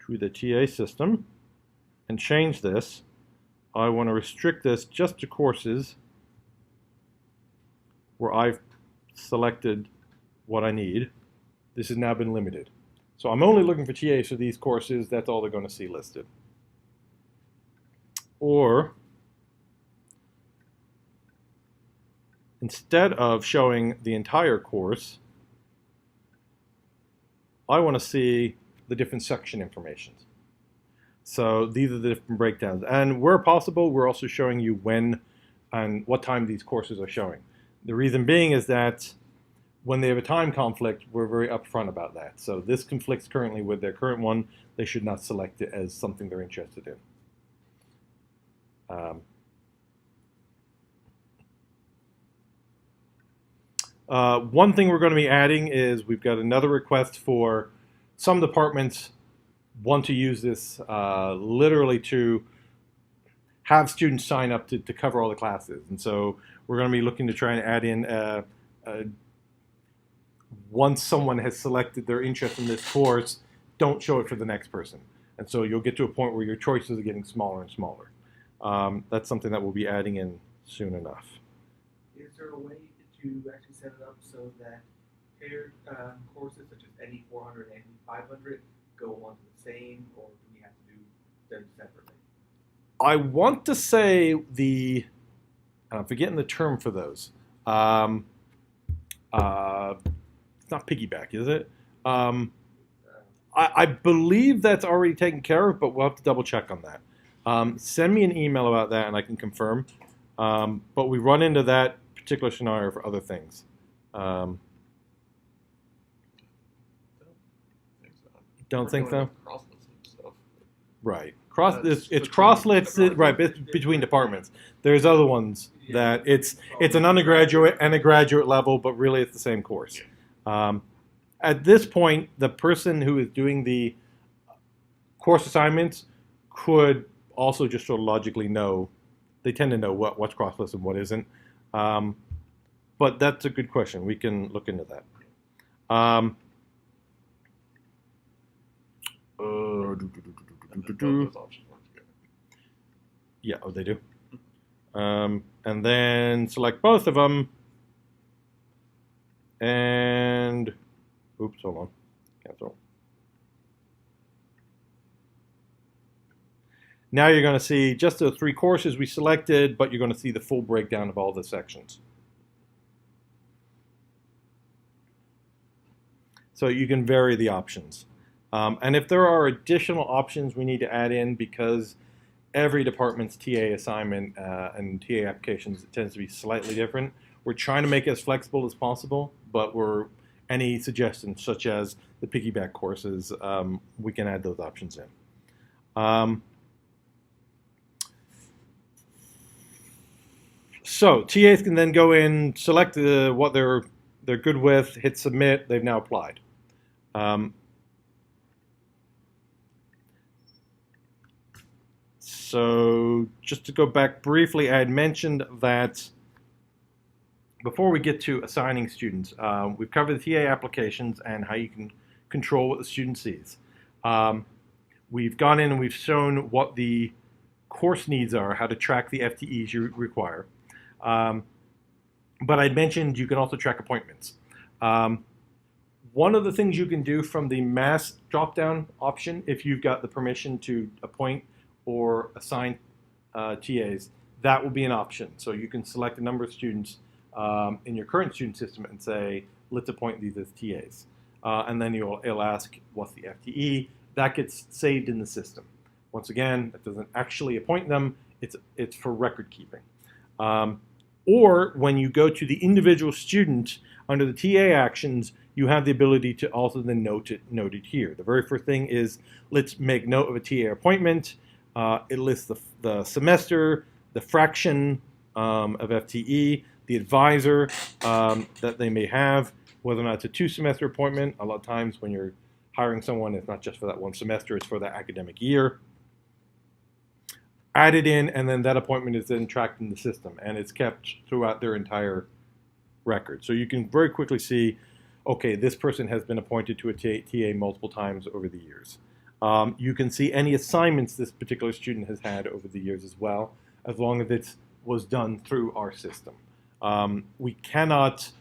to the TA system and change this. I want to restrict this just to courses where I've selected what I need. This has now been limited. So I'm only looking for TAs for these courses. That's all they're going to see listed. Or instead of showing the entire course, I want to see the different section information. So these are the different breakdowns. And where possible, we're also showing you when and what time these courses are showing. The reason being is that when they have a time conflict, we're very upfront about that. So this conflicts currently with their current one. They should not select it as something they're interested in. One thing we're going to be adding is we've got another request for some departments want to use this literally to have students sign up to cover all the classes. And so we're going to be looking to try and add in once someone has selected their interest in this course, don't show it for the next person. And so you'll get to a point where your choices are getting smaller and smaller. That's something that we'll be adding in soon enough. Is there a way to actually set it up so that paired courses such as NE 400 and NE 500 go on to the same, or do we have to do them separately? I want to say I'm forgetting the term for those. It's not piggyback, is it? I believe that's already taken care of, but we'll have to double check on that. Send me an email about that and I can confirm. But we run into that particular scenario for other things. Don't think so? Right. It's cross-lits, right, between departments. There's other ones that it's an undergraduate and a graduate level, but really it's the same course. At this point, the person who is doing the course assignments could also just sort of logically know. They tend to know what's cross-list and what isn't. But that's a good question. We can look into that. Yeah, oh, they do. And then select both of them. And, oops, hold on. Cancel. Now you're going to see just the 3 courses we selected, but you're going to see the full breakdown of all the sections. So you can vary the options. And if there are additional options we need to add in, because every department's TA assignment and TA applications tends to be slightly different, we're trying to make it as flexible as possible, but any suggestions such as the piggyback courses, we can add those options in. So TAs can then go in, select what they're good with, hit submit, they've now applied. So just to go back briefly, I had mentioned that before we get to assigning students, we've covered the TA applications and how you can control what the student sees. We've gone in and we've shown what the course needs are, how to track the FTEs you require. But I'd mentioned you can also track appointments. One of the things you can do from the mass drop-down option, if you've got the permission to appoint or assign TAs, that will be an option. So you can select a number of students in your current student system and say, let's appoint these as TAs. And then it'll ask, what's the FTE? That gets saved in the system. Once again, that doesn't actually appoint them. It's for record keeping. Or when you go to the individual student under the TA actions, you have the ability to also then note it here. The very first thing is, let's make note of a TA appointment. It lists the semester, the fraction of FTE, the advisor that they may have, whether or not it's a 2-semester appointment. A lot of times when you're hiring someone, it's not just for that 1 semester, it's for that academic year. Add it in, and then that appointment is then tracked in the system, and it's kept throughout their entire record. So you can very quickly see, okay, this person has been appointed to a TA multiple times over the years. You can see any assignments this particular student has had over the years as well, as long as it was done through our system. We cannot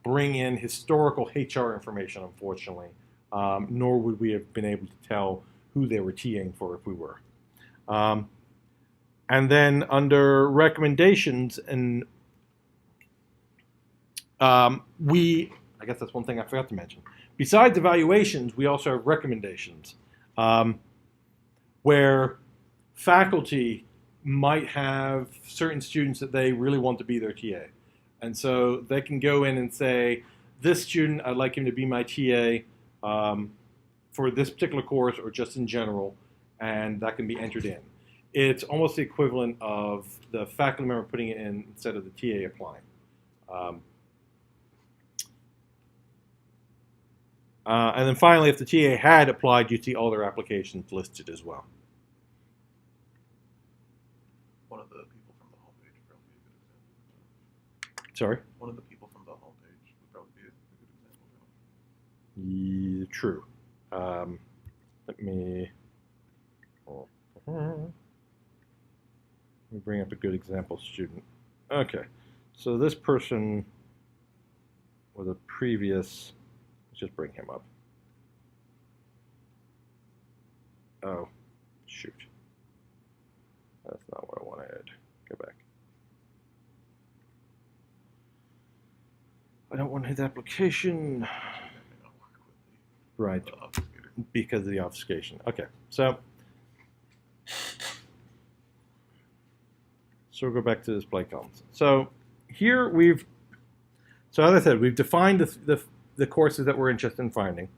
bring in historical HR information, unfortunately, nor would we have been able to tell who they were TAing for if we were. And then under recommendations, and I guess that's one thing I forgot to mention. Besides evaluations, we also have recommendations, where faculty might have certain students that they really want to be their TA. And so they can go in and say, this student, I'd like him to be my TA for this particular course or just in general, and that can be entered in. It's almost the equivalent of the faculty member putting it in instead of the TA applying. And then finally, if the TA had applied, you'd see all their applications listed as well. One of the people from the homepage would probably be a good example. Sorry? One of the people from the homepage would probably be a good example. Yeah, true. Let me bring up a good example student. Okay, so this person was a previous, let's just bring him up. Oh, shoot. That's not what I wanted. Go back. I don't want his application. Right, because of the obfuscation. Okay, so we'll go back to display columns. So here so as I said, we've defined the courses that we're interested in finding.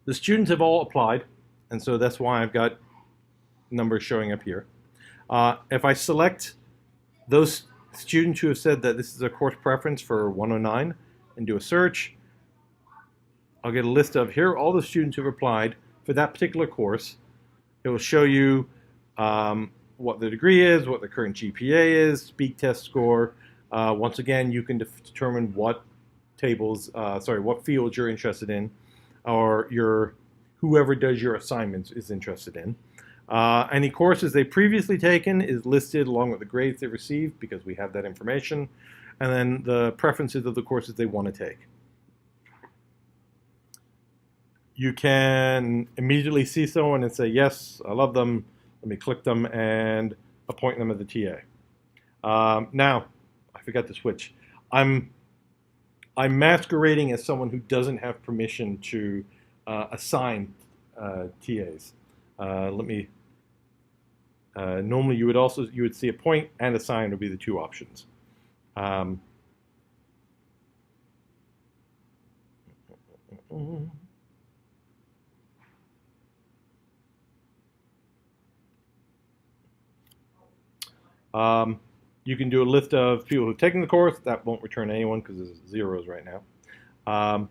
The students have all applied, and so that's why I've got numbers showing up here. If I select those students who have said that this is a course preference for 109 and do a search, I'll get a list of here are all the students who have applied for that particular course. It will show you what the degree is, what the current GPA is, speak test score. Once again, you can determine what what fields you're interested in, or whoever does your assignments is interested in. Any courses they've previously taken is listed along with the grades they received because we have that information, and then the preferences of the courses they want to take. You can immediately see someone and say, yes, I love them. Let me click them and appoint them as a TA. Now, I forgot to switch. I'm masquerading as someone who doesn't have permission to assign TAs. Normally you would see appoint and assign would be the two options. You can do a list of people who've taken the course. That won't return anyone because there's zeros right now.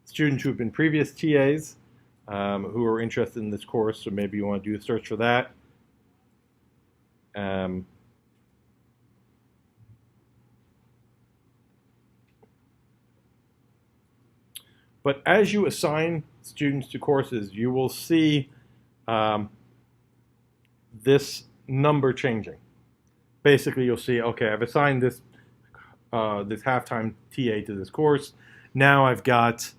Students who have been previous TAs who are interested in this course, so maybe you want to do a search for that. But as you assign students to courses, you will see this number changing. Basically, you'll see, okay, I've assigned this halftime TA to this course. Now I've got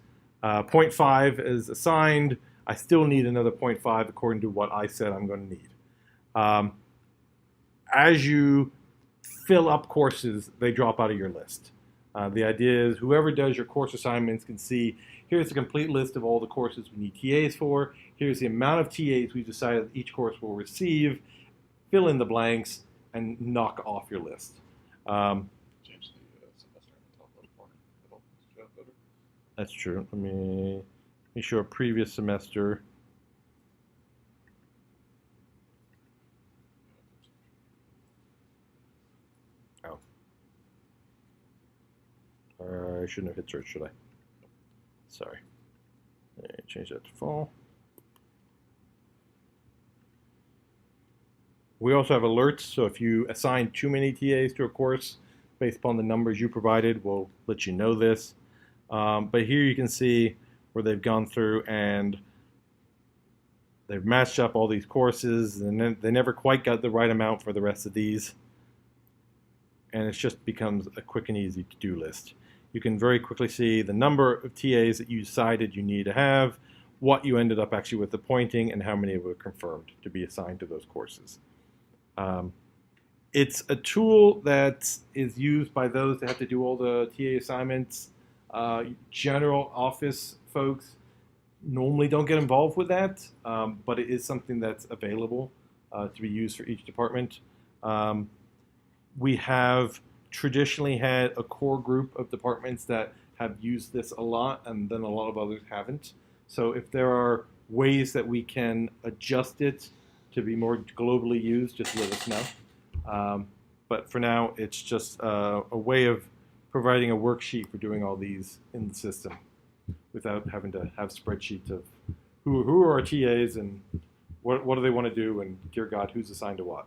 0.5 is assigned. I still need another 0.5 according to what I said I'm going to need. As you fill up courses, they drop out of your list. The idea is whoever does your course assignments can see, here's a complete list of all the courses we need TAs for. Here's the amount of TAs we've decided each course will receive. Fill in the blanks and knock off your list. Change the semester in the top left corner. It'll show up better. That's true. Let me show a previous semester. Oh. I shouldn't have hit search, should I? Sorry. Change that to fall. We also have alerts, so if you assign too many TAs to a course based upon the numbers you provided, we'll let you know this. But here you can see where they've gone through and they've matched up all these courses, and then they never quite got the right amount for the rest of these. And it just becomes a quick and easy to-do list. You can very quickly see the number of TAs that you decided you need to have, what you ended up actually with appointing, and how many were confirmed to be assigned to those courses. It's a tool that is used by those that have to do all the TA assignments. General office folks normally don't get involved with that, but it is something that's available to be used for each department. We have traditionally had a core group of departments that have used this a lot, and then a lot of others haven't. So if there are ways that we can adjust it to be more globally used, just let us know. But for now, it's just a way of providing a worksheet for doing all these in the system without having to have spreadsheets of who are our TAs and what do they want to do, and dear God, who's assigned to what.